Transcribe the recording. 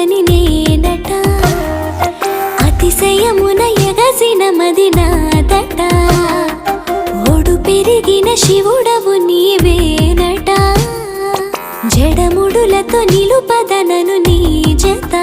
చూడని నేనట అతిశయమున ఎగసిన మది నాదట ఒడు పెరిగిన శివుడవు నీవేనట జడముడులతో నిలుపదనను నీ జత